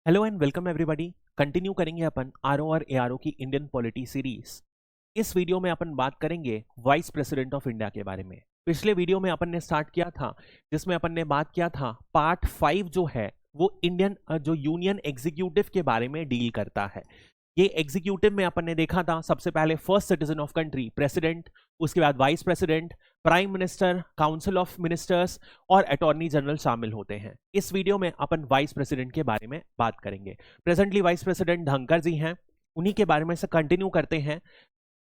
Hello and welcome everybody. Continue करेंगे अपन RO और ARO की इंडियन पॉलिटी सीरीज। इस वीडियो में अपन बात करेंगे वाइस प्रेसिडेंट ऑफ इंडिया के बारे में। पिछले वीडियो में अपन ने स्टार्ट किया था जिसमें अपन ने बात किया था पार्ट 5 जो है वो इंडियन जो यूनियन एग्जीक्यूटिव के बारे में डील करता है। ये एग्जीक्यूटिव में अपन ने देखा था सबसे पहले first citizen of country president, उसके बाद vice president, prime minister, council of ministers और अटॉर्नी जनरल शामिल होते हैं। इस वीडियो में अपन वाइस प्रेसिडेंट के बारे में बात करेंगे। प्रेजेंटली वाइस प्रेसिडेंट धनखड़ जी हैं, उन्हीं के बारे में से कंटिन्यू करते हैं।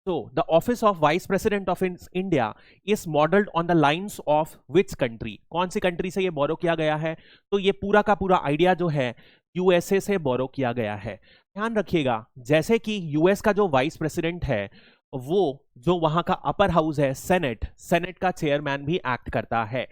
So, the office of Vice President of India is modeled on the lines of which country? कौन सी कंट्री से ये बोरो किया गया है? तो ये पूरा का पूरा आइडिया जो है यूएसए से बोरो किया गया है। ध्यान रखिएगा, जैसे कि यूएस का जो वाइस प्रेसिडेंट है वो जो वहां का अपर हाउस है सेनेट का चेयरमैन भी एक्ट करता है,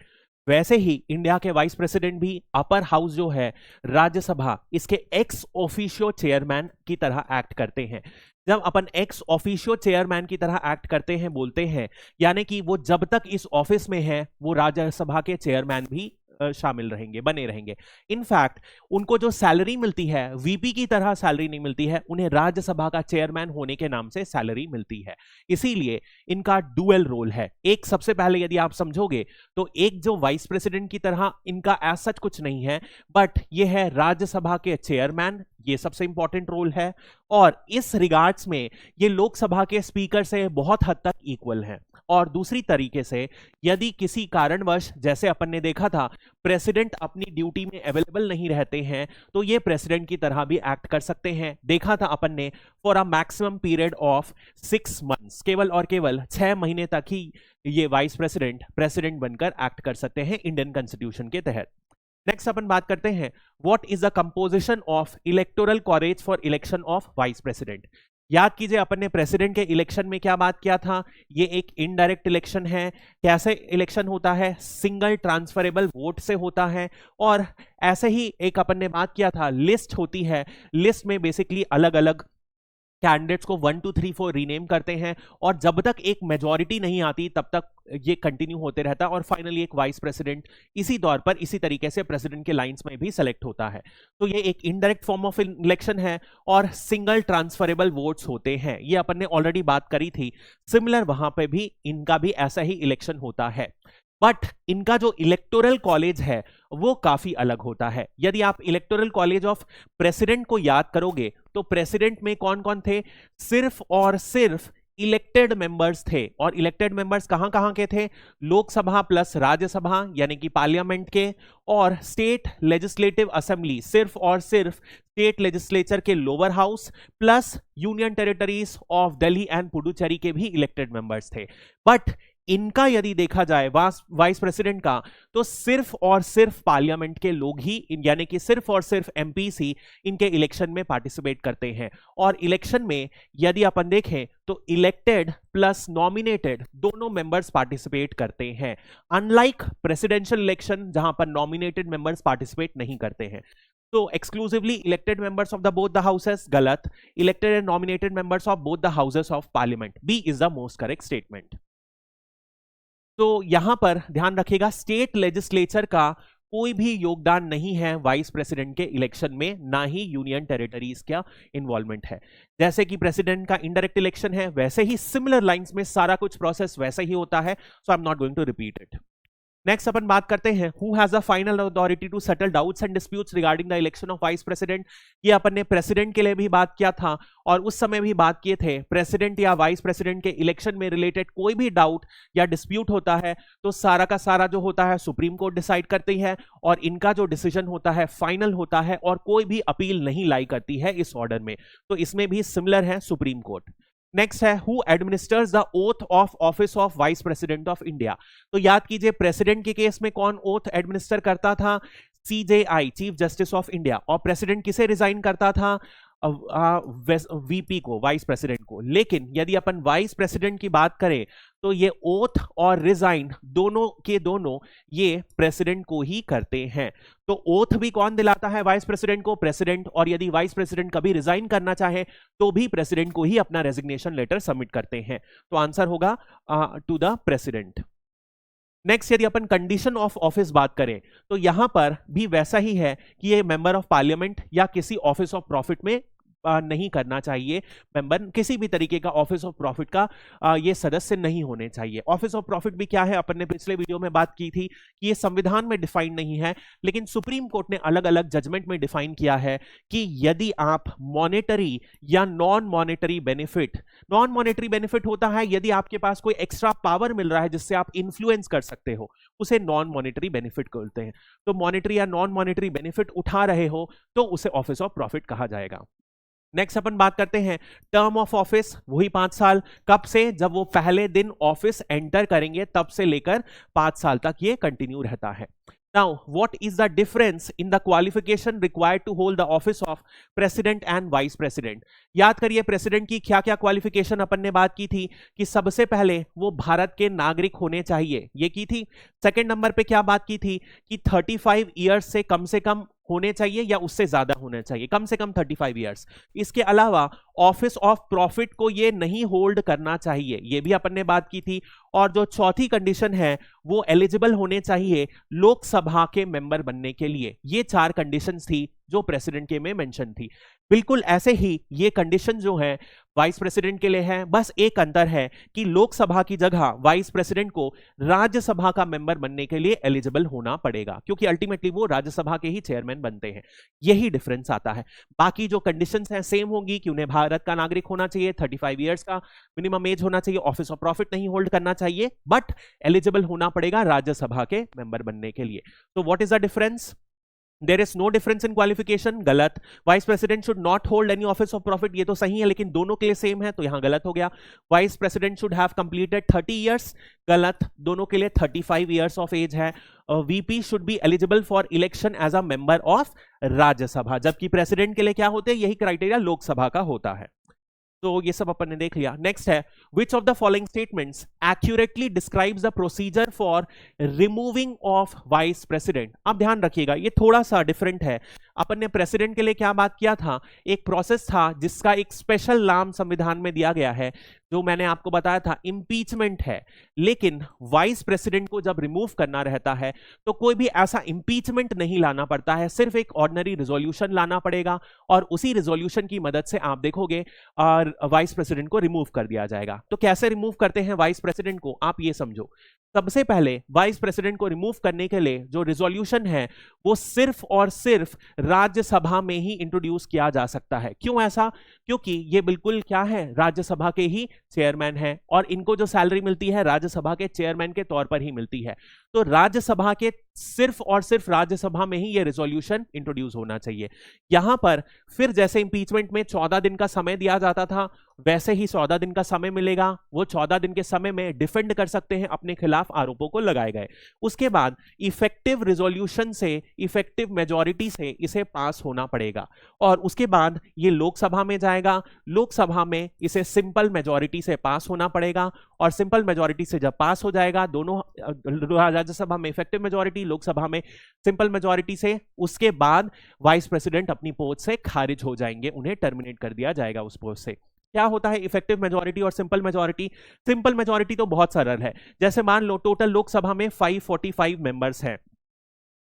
वैसे ही इंडिया के वाइस प्रेसिडेंट भी अपर हाउस जो है राज्यसभा, इसके एक्स ऑफिशियो चेयरमैन की तरह एक्ट करते हैं। जब अपन एक्स ऑफिशियो चेयरमैन की तरह एक्ट करते हैं बोलते हैं, यानी कि वो जब तक इस ऑफिस में है वो राज्यसभा के चेयरमैन भी शामिल रहेंगे, बने रहेंगे। इनफैक्ट उनको जो सैलरी मिलती है वीपी की तरह सैलरी नहीं मिलती है, उन्हें राज्यसभा का चेयरमैन होने के नाम से सैलरी मिलती है। इसीलिए इनका डुअल रोल है। एक सबसे पहले यदि आप समझोगे तो एक जो वाइस प्रेसिडेंट की तरह इनका एज सच कुछ नहीं है, बट ये है राज्यसभा के चेयरमैन, ये सबसे इंपॉर्टेंट रोल है। और इस रिगार्ड्स में ये लोकसभा के स्पीकर से बहुत हद तक इक्वल है। और दूसरी तरीके से यदि किसी कारणवश, जैसे अपन ने देखा था, प्रेसिडेंट अपनी ड्यूटी में अवेलेबल नहीं रहते हैं तो ये प्रेसिडेंट की तरह भी एक्ट कर सकते हैं। देखा था अपन ने for a maximum period of 6 months, केवल और केवल 6 महीने तक ही ये वाइस प्रेसिडेंट बनकर एक्ट कर सकते हैं इंडियन कॉन्स्टिट्यूशन के तहत। नेक्स्ट अपन बात करते हैं what is the composition of electoral college for election of vice president. याद कीजिए अपन ने प्रेसिडेंट के इलेक्शन में क्या बात किया था, ये एक इनडायरेक्ट इलेक्शन है। कैसे इलेक्शन होता है? सिंगल ट्रांसफरेबल वोट से होता है। और ऐसे ही एक अपन ने बात किया था लिस्ट होती है, लिस्ट में बेसिकली अलग अलग कैंडिडेट्स को 1 2 3 4 रीनेम करते हैं और जब तक एक मेजॉरिटी नहीं आती तब तक ये कंटिन्यू होते रहता है और फाइनली एक वाइस प्रेसिडेंट इसी दौर पर इसी तरीके से प्रेसिडेंट के लाइंस में भी सेलेक्ट होता है। तो ये एक इनडायरेक्ट फॉर्म ऑफ इलेक्शन है और सिंगल ट्रांसफरेबल वोट्स होते हैं। ये अपन ने ऑलरेडी बात करी थी। सिमिलर वहां पे भी इनका भी ऐसा ही इलेक्शन होता है, बट इनका जो इलेक्टोरल कॉलेज है वो काफी अलग होता है। यदि आप इलेक्टोरल कॉलेज ऑफ प्रेसिडेंट को याद करोगे तो प्रेसिडेंट में कौन कौन थे? सिर्फ और सिर्फ इलेक्टेड मेंबर्स थे। और इलेक्टेड मेंबर्स कहां कहां के थे? लोकसभा प्लस राज्यसभा यानी कि पार्लियामेंट के, और स्टेट लेजिस्लेटिव असेंबली, सिर्फ और सिर्फ स्टेट लेजिस्लेचर के lower house, plus union territories of Delhi and Puducherry के भी इलेक्टेड मेंबर्स थे। बट इनका यदि देखा जाए वाइस प्रेसिडेंट का, तो सिर्फ और सिर्फ पार्लियामेंट के लोग ही, यानी कि सिर्फ और सिर्फ एमपीस ही इनके इलेक्शन में पार्टिसिपेट करते हैं। और इलेक्शन में यदि अपन देखें तो इलेक्टेड प्लस नॉमिनेटेड दोनों मेंबर्स पार्टिसिपेट करते हैं, अनलाइक प्रेसिडेंशियल इलेक्शन जहां पर नॉमिनेटेड मेंबर्स पार्टिसिपेट नहीं करते हैं। तो exclusively elected members of the both the houses, गलत। Elected and nominated members of both the houses of parliament, B is the most correct statement. तो यहां पर ध्यान रखिएगा, स्टेट लेजिस्लेचर का कोई भी योगदान नहीं है वाइस प्रेसिडेंट के इलेक्शन में, ना ही यूनियन टेरिटरीज का इन्वॉल्वमेंट है। जैसे कि प्रेसिडेंट का इनडायरेक्ट इलेक्शन है, वैसे ही सिमिलर लाइंस में सारा कुछ प्रोसेस वैसे ही होता है। So I am not going to repeat it. Next अपन बात करते हैं who has the final authority to settle doubts and disputes regarding the election of vice president. ये अपन ने प्रेसिडेंट के लिए भी बात किया था और उस समय भी बात किए थे, प्रेसिडेंट या वाइस प्रेसिडेंट के इलेक्शन में रिलेटेड कोई भी डाउट या डिस्प्यूट होता है तो सारा का सारा जो होता है सुप्रीम कोर्ट डिसाइड करती है और इनका जो डिसीजन होता है फाइनल होता है और कोई भी अपील नहीं लाई करती है इस ऑर्डर में। तो इसमें भी सिमिलर है सुप्रीम कोर्ट। नेक्स्ट है who administers the oath of office of vice president of India. तो याद कीजिए प्रेसिडेंट के केस में कौन ओथ एडमिनिस्टर करता था? CJI, chief justice of India. और प्रेसिडेंट किसे रिजाइन करता था? वीपी को, वाइस प्रेसिडेंट को। लेकिन यदि अपन वाइस प्रेसिडेंट की बात करें तो ये ओथ और रिजाइन दोनों के दोनों ये प्रेसिडेंट को ही करते हैं। तो ओथ भी कौन दिलाता है वाइस प्रेसिडेंट को? प्रेसिडेंट। और यदि वाइस प्रेसिडेंट कभी रिजाइन करना चाहे तो भी प्रेसिडेंट को ही अपना रेजिग्नेशन लेटर सबमिट करते हैं। तो आंसर होगा टू द प्रेसिडेंट। नेक्स्ट यदि अपन कंडीशन ऑफ ऑफिस बात करें तो यहां पर भी वैसा ही है कि ये मेंबर ऑफ पार्लियामेंट या किसी ऑफिस ऑफ प्रॉफिट में नहीं करना चाहिए। मेंबर किसी भी तरीके का ऑफिस ऑफ प्रॉफिट का ये सदस्य नहीं होने चाहिए। ऑफिस ऑफ प्रॉफिट भी क्या है, अपन ने पिछले वीडियो में बात की थी कि ये संविधान में डिफाइन नहीं है, लेकिन सुप्रीम कोर्ट ने अलग अलग जजमेंट में डिफाइन किया है कि यदि आप मॉनेटरी या नॉन मॉनेटरी बेनिफिट होता है यदि आपके पास कोई एक्स्ट्रा पावर मिल रहा है जिससे आप इंफ्लुएंस कर सकते हो, उसे नॉन मॉनेटरी बेनिफिट कहते हैं। तो मॉनेटरी या नॉन मॉनेटरी बेनिफिट उठा रहे हो तो उसे ऑफिस ऑफ प्रॉफिट कहा जाएगा। नेक्स्ट अपन बात करते हैं टर्म ऑफ ऑफिस, वही 5 साल। कब से? जब वो पहले दिन ऑफिस एंटर करेंगे तब से लेकर 5 साल तक ये कंटिन्यू रहता है। Now, what is the difference in the qualification required to hold the office of president and vice president? याद करिए प्रेसिडेंट की क्या क्या क्वालिफिकेशन अपन ने बात की थी कि सबसे पहले वो भारत के नागरिक होने चाहिए, ये की थी। सेकंड नंबर पे क्या बात की थी कि 35 इयर्स से कम होने चाहिए या उससे ज्यादा होने चाहिए, कम से कम 35 इयर्स। इसके अलावा ऑफिस ऑफ प्रॉफिट को ये नहीं होल्ड करना चाहिए, ये भी अपन ने बात की थी। और जो चौथी कंडीशन है वो एलिजिबल होने चाहिए लोकसभा के मेंबर बनने के लिए। ये 4 कंडीशंस थी जो प्रेसिडेंट के में मेंशन थी। बिल्कुल ऐसे ही ये कंडीशन जो है वाइस प्रेसिडेंट के लिए है, बस एक अंतर है कि लोकसभा की जगह वाइस प्रेसिडेंट को राज्यसभा का मेंबर बनने के लिए एलिजिबल होना पड़ेगा, क्योंकि अल्टीमेटली वो राज्यसभा के ही चेयरमैन बनते हैं। यही डिफरेंस आता है। बाकी जो कंडीशंस हैं सेम होंगी कि उन्हें भारत का नागरिक होना चाहिए, 35 इयर्स का मिनिमम एज होना चाहिए, ऑफिस ऑफ प्रॉफिट नहीं होल्ड करना चाहिए, बट एलिजिबल होना पड़ेगा राज्यसभा के मेंबर बनने के लिए। तो what is the difference? There is no difference in qualification, गलत। Vice president should not hold any office of profit, ये तो सही है, लेकिन दोनों के लिए सेम है तो यहां गलत हो गया। Vice president should have completed 30 years, गलत, दोनों के लिए 35 इयर्स ऑफ एज है। VP should be eligible for election as a member of Rajya Sabha, जबकि प्रेसिडेंट के लिए क्या होते हैं, यही क्राइटेरिया लोकसभा का होता है। तो ये सब अपन ने देख लिया। नेक्स्ट है which of the following statements accurately describes the procedure for removing of vice president. अब ध्यान रखिएगा ये थोड़ा सा डिफरेंट है। अपन ने प्रेसिडेंट के लिए क्या बात किया था, एक प्रोसेस था जिसका एक स्पेशल नाम संविधान में दिया गया है, जो मैंने आपको बताया था इंपीचमेंट है। लेकिन वाइस प्रेसिडेंट को जब रिमूव करना रहता है तो कोई भी ऐसा इंपीचमेंट नहीं लाना पड़ता है, सिर्फ एक ऑर्डिनरी रिजोल्यूशन लाना पड़ेगा और उसी रिजोल्यूशन की मदद से आप देखोगे और वाइस प्रेसिडेंट को रिमूव कर दिया जाएगा। तो कैसे रिमूव करते हैं वाइस प्रेसिडेंट को, आप ये समझो। सबसे पहले वाइस प्रेसिडेंट को रिमूव करने के लिए जो रिजोल्यूशन है वो सिर्फ और सिर्फ राज्यसभा में ही इंट्रोड्यूस किया जा सकता है। क्यों ऐसा? क्योंकि ये बिल्कुल क्या है, राज्यसभा के ही चेयरमैन है और इनको जो सैलरी मिलती है राज्यसभा के चेयरमैन के तौर पर ही मिलती है। तो राज्यसभा के सिर्फ और सिर्फ राज्यसभा में ही ये रिजोल्यूशन इंट्रोड्यूस होना चाहिए। यहां पर फिर जैसे इंपीचमेंट में 14 दिन का समय दिया जाता था, वैसे ही 14 दिन का समय मिलेगा। वो 14 दिन के समय में डिफेंड कर सकते हैं अपने खिलाफ आरोपों को लगाए गए। उसके बाद इफेक्टिव रिजोल्यूशन से, इफेक्टिव मेजॉरिटी से इसे पास होना पड़ेगा और उसके बाद ये लोकसभा में जाएगा। लोकसभा में इसे सिंपल मेजॉरिटी से पास होना पड़ेगा और सिंपल मेजॉरिटी से जब पास हो जाएगा, दोनों राज्यसभा में इफेक्टिव मेजॉरिटी, लोकसभा में सिंपल मेजॉरिटी से, उसके बाद वाइस प्रेसिडेंट अपनी पोस्ट से खारिज हो जाएंगे, उन्हें टर्मिनेट कर दिया जाएगा उस पोस्ट से। क्या होता है इफेक्टिव मेजॉरिटी और सिंपल मेजॉरिटी? सिंपल मेजॉरिटी तो बहुत सरल है। जैसे मान लो टोटल लोकसभा में 545 मेंबर्स हैं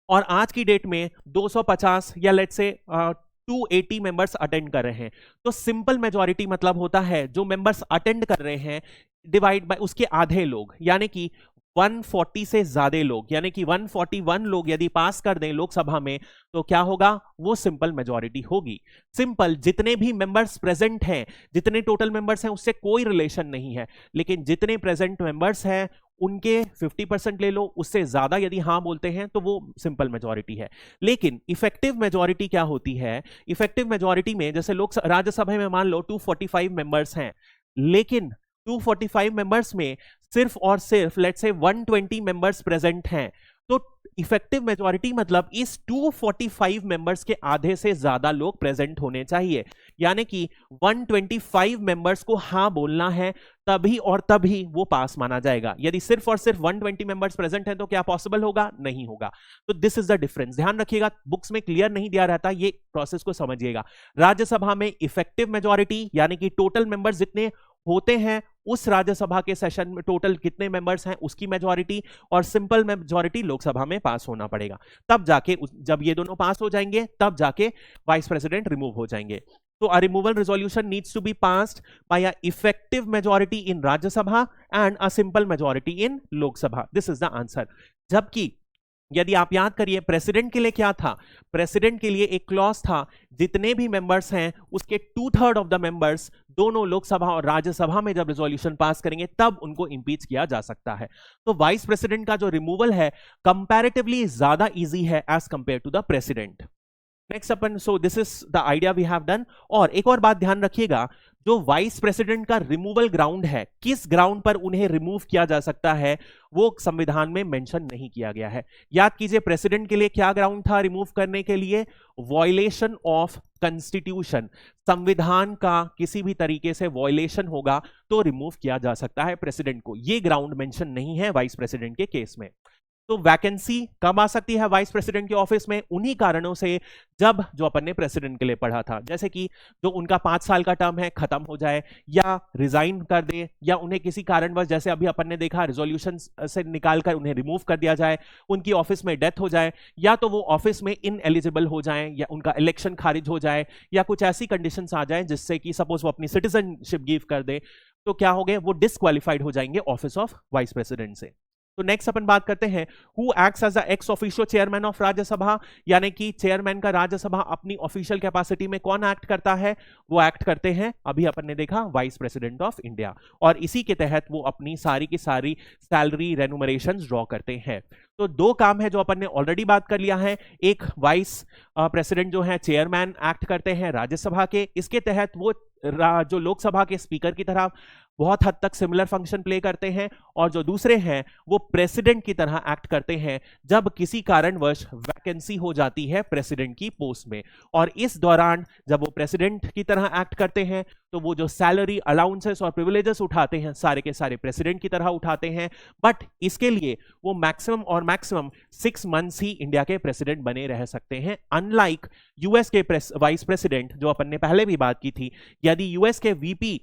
और आज की डेट में 250 या लेट से 280 मेंबर्स अटेंड कर रहे हैं, तो सिंपल मेजॉरिटी मतलब होता है जो मेंबर्स अटेंड कर रहे हैं डिवाइड बाय उसके आधे लोग, यानी कि 140 से ज्यादा लोग, यानी कि 141 लोग यदि पास कर दें लोकसभा में तो क्या होगा, वो सिंपल मेजॉरिटी होगी। सिंपल जितने भी मेंबर्स प्रेजेंट हैं, जितने टोटल मेंबर्स हैं उससे कोई रिलेशन नहीं है, लेकिन जितने प्रेजेंट मेंबर्स हैं उनके 50% ले लो, उससे ज्यादा यदि हाँ बोलते हैं तो वो सिंपल मेजॉरिटी है। लेकिन इफेक्टिव मेजॉरिटी क्या होती है? इफेक्टिव मेजॉरिटी में जैसे लोक राज्यसभा में मान लो 245 मेंबर्स हैं, लेकिन 245 मेंबर्स में सिर्फ और सिर्फ लेट्स से 120 मेंबर्स प्रेजेंट हैं, तो इफेक्टिव मेजॉरिटी मतलब इस 245 मेंबर्स के आधे से ज्यादा लोग प्रेजेंट होने चाहिए, यानी कि 125 मेंबर्स को हां बोलना है, तभी और तभी वो पास माना जाएगा। यदि सिर्फ और सिर्फ 120 मेंबर्स प्रेजेंट हैं तो क्या पॉसिबल होगा? नहीं होगा। तो दिस इज द डिफरेंस, ध्यान रखिएगा, बुक्स में क्लियर नहीं दिया रहता, ये प्रोसेस को समझिएगा। राज्यसभा में इफेक्टिव मेजॉरिटी यानी कि टोटल मेंबर्स जितने होते हैं उस राज्यसभा के सेशन में टोटल कितने मेंबर्स हैं उसकी मेजॉरिटी, और सिंपल मेजॉरिटी लोकसभा में पास होना पड़ेगा। तब जाके जब ये दोनों पास हो जाएंगे तब जाके वाइस प्रेसिडेंट रिमूव हो जाएंगे। तो a removal resolution needs to be passed by a effective majority in Rajya Sabha and a simple majority in Lok Sabha. This is the answer. जबकि यदि आप याद करिए प्रेसिडेंट के लिए क्या था, प्रेसिडेंट के लिए एक क्लॉज था, जितने भी मेंबर्स हैं उसके 2/3 ऑफ द मेंबर्स दोनों लोकसभा और राज्यसभा में जब रेजोल्यूशन पास करेंगे तब उनको इंपीच किया जा सकता है। तो वाइस प्रेसिडेंट का जो रिमूवल है कंपैरेटिवली ज्यादा इजी है as compare to the president. Next अपन, so this is the idea we have done. और एक और बात ध्यान रखिएगा, जो वाइस प्रेसिडेंट का रिमूवल ग्राउंड है, किस ग्राउंड पर उन्हें रिमूव किया जा सकता है, वो संविधान में मेंशन नहीं किया गया है। याद कीजिए प्रेसिडेंट के लिए क्या ग्राउंड था रिमूव करने के लिए, वॉयलेशन ऑफ कॉन्स्टिट्यूशन, संविधान का किसी भी तरीके से वॉयलेशन होगा तो रिमूव किया जा सकता है प्रेसिडेंट को। ये ग्राउंड मेंशन नहीं है वाइस प्रेसिडेंट के केस में। तो वैकेंसी कब आ सकती है वाइस प्रेसिडेंट के ऑफिस में, उन्हीं कारणों से जब जो अपन ने प्रेसिडेंट के लिए पढ़ा था, जैसे कि जो उनका 5 साल का टर्म है खत्म हो जाए, या रिजाइन कर दे, या उन्हें किसी कारणवश जैसे अभी अपन ने देखा रिजोल्यूशन से निकालकर उन्हें रिमूव कर दिया जाए, उनकी ऑफिस में डेथ हो जाए, या तो वो ऑफिस में इनएलिजिबल हो जाएं, या उनका इलेक्शन खारिज हो जाए, या कुछ ऐसी कंडीशंस आ जाए जिससे कि सपोज वो अपनी सिटीजनशिप गिव कर दे, तो क्या हो गए, वो डिस्क्वालिफाइड हो जाएंगे ऑफिस ऑफ वाइस प्रेसिडेंट से। तो नेक्स्ट अपन बात करते हैं who acts as the ex officio chairman of Rajya Sabha, यानी कि चेयरमैन का राज्यसभा अपनी ऑफिशियल कैपेसिटी में कौन एक्ट करता है, वो एक्ट करते हैं अभी अपन ने देखा वाइस प्रेसिडेंट ऑफ इंडिया, और इसी के तहत वो अपनी सारी की सारी सैलरी रेन्यूमरेशंस ड्रॉ करते हैं। तो 2 काम है जो अपन ने ऑलरेडी बात कर लिया है, एक वाइस प्रेसिडेंट जो है चेयरमैन एक्ट करते हैं राज्यसभा के, इसके तहत वो जो लोकसभा के स्पीकर की तरह बहुत हद तक सिमिलर फंक्शन प्ले करते हैं, और जो दूसरे हैं वो प्रेसिडेंट की तरह एक्ट करते हैं जब किसी कारणवश वैकेंसी हो जाती है प्रेसिडेंट की पोस्ट में। और इस दौरान जब वो प्रेसिडेंट की तरह एक्ट करते हैं तो वो जो सैलरी अलाउंसेस और प्रिविलेजेस उठाते हैं सारे के सारे प्रेसिडेंट की तरह उठाते हैं, बट इसके लिए वो मैक्सिमम 6 मंथ्स ही इंडिया के प्रेसिडेंट बने रह सकते हैं, अनलाइक यूएस के वाइस प्रेसिडेंट जो अपन ने पहले भी बात की थी। यदि यूएस के वीपी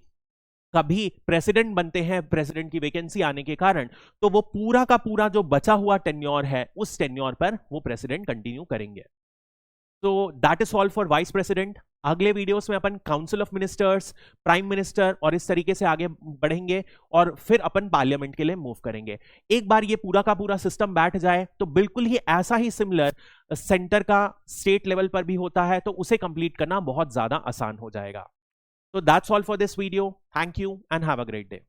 कभी प्रेसिडेंट बनते हैं प्रेसिडेंट की वैकेंसी आने के कारण, तो वो पूरा का पूरा जो बचा हुआ टेन्योर है उस टेन्योर पर वो प्रेसिडेंट कंटिन्यू करेंगे। तो that is all for vice president. अगले वीडियोस में अपन council of ministers, prime minister और इस तरीके से आगे बढ़ेंगे, और फिर अपन पार्लियामेंट के लिए मूव करेंगे। एक बार ये पूरा का पूरा सिस्टम बैठ जाए तो बिल्कुल ही ऐसा ही सिमिलर सेंटर का स्टेट लेवल पर भी होता है, तो उसे कंप्लीट करना बहुत ज्यादा आसान हो जाएगा। So that's all for this video. Thank you and have a great day.